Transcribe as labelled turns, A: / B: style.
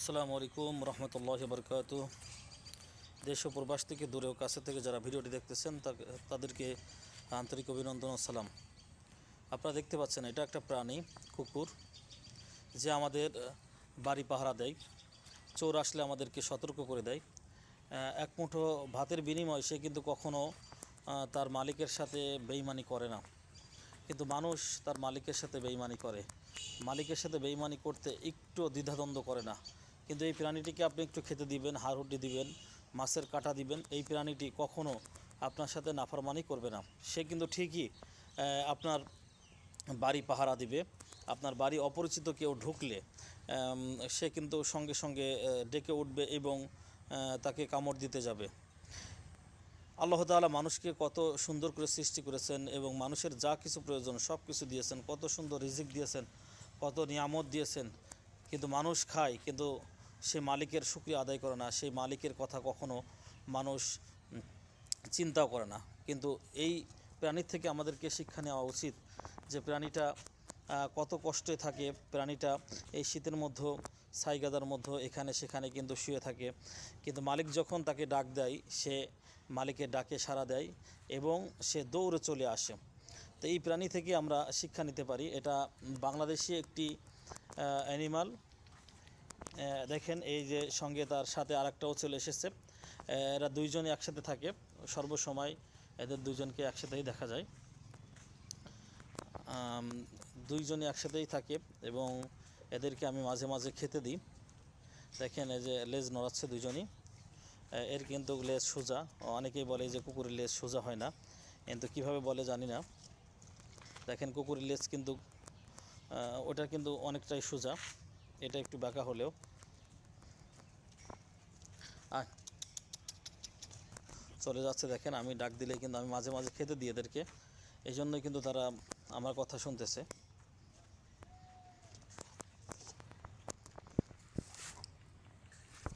A: আসসালামু আলাইকুম রহমতুল্লাহি বরকাতু। দেশ ও প্রবাস থেকে দূরে ও কাছে থেকে যারা ভিডিওটি দেখতেছেন তাদেরকে আন্তরিক অভিনন্দন ও সালাম। আপনারা দেখতে পাচ্ছেন এটা একটা প্রাণী, কুকুর, যে আমাদের বাড়ি পাহারা দেয়। চোর আসলে আমাদেরকে সতর্ক করে দেয়। এক মুঠো ভাতের বিনিময়ে সে কিন্তু কখনও তার মালিকের সাথে বেইমানি করে না, কিন্তু মানুষ তার মালিকের সাথে বেইমানি করে। মালিকের সাথে বেইমানি করতে একটু দ্বিধাদ্বন্দ্ব করে না। কিন্তু এই প্রাণীটিকে আপনি একটু খেতে দিবেন, হাড়ুড্ডি দিবেন, মাছের কাঁটা দিবেন, এই প্রাণীটি কখনও আপনার সাথে নাফরমানি করবে না। সে কিন্তু ঠিকই আপনার বাড়ি পাহারা দিবে। আপনার বাড়ি অপরিচিত কেউ ঢুকলে সে কিন্তু সঙ্গে সঙ্গে ডেকে উঠবে এবং তাকে কামড় দিতে যাবে। আল্লাহ তাআলা মানুষকে কত সুন্দর করে সৃষ্টি করেছেন এবং মানুষের যা কিছু প্রয়োজন সব কিছু দিয়েছেন, কত সুন্দর রিজিক দিয়েছেন, কত নিয়ামত দিয়েছেন, কিন্তু মানুষ খায়, কিন্তু সে মালিকের শুকরিয়া আদায় করে না। সেই মালিকের কথা কখনো মানুষ চিন্তাও করে না। কিন্তু এই প্রাণীর থেকে আমাদেরকে শিক্ষা নেওয়া উচিত যে প্রাণীটা কত কষ্টে থাকে। প্রাণীটা এই শীতের মধ্যে ছাইগাদার মধ্যে এখানে সেখানে কিন্তু শুয়ে থাকে, কিন্তু মালিক যখন তাকে ডাক দেয় সে মালিকের ডাকে সাড়া দেয় এবং সে দৌড়ে চলে আসে। তো এই প্রাণী থেকে আমরা শিক্ষা নিতে পারি। এটা বাংলাদেশি একটি অ্যানিমাল। দেখেন এই যে সঙ্গে তার সাথে আরেকটাও চলে এসেছে। এরা দুইজনই একসাথে থাকে, সর্বসময় এদের দুইজনকে একসাথেই দেখা যায়। দুইজনই একসাথেই থাকে এবং এদেরকে আমি মাঝে মাঝে খেতে দিই। দেখেন এই যে লেজ নড়াচ্ছে দুইজনই। এর কিন্তু লেজ সোজা। অনেকেই বলে যে কুকুরের লেজ সোজা হয় না, কিন্তু কীভাবে বলে জানি না। দেখেন কুকুরের লেজ কিন্তু ওটা কিন্তু অনেকটাই সোজা, এটা একটু বাঁকা হলেও। চলে যাচ্ছে, দেখেন আমি ডাক দিলে কিন্তু আমি মাঝে মাঝে খেতে দিই এদেরকে, এই জন্যই কিন্তু তারা আমার কথা শুনতেছে।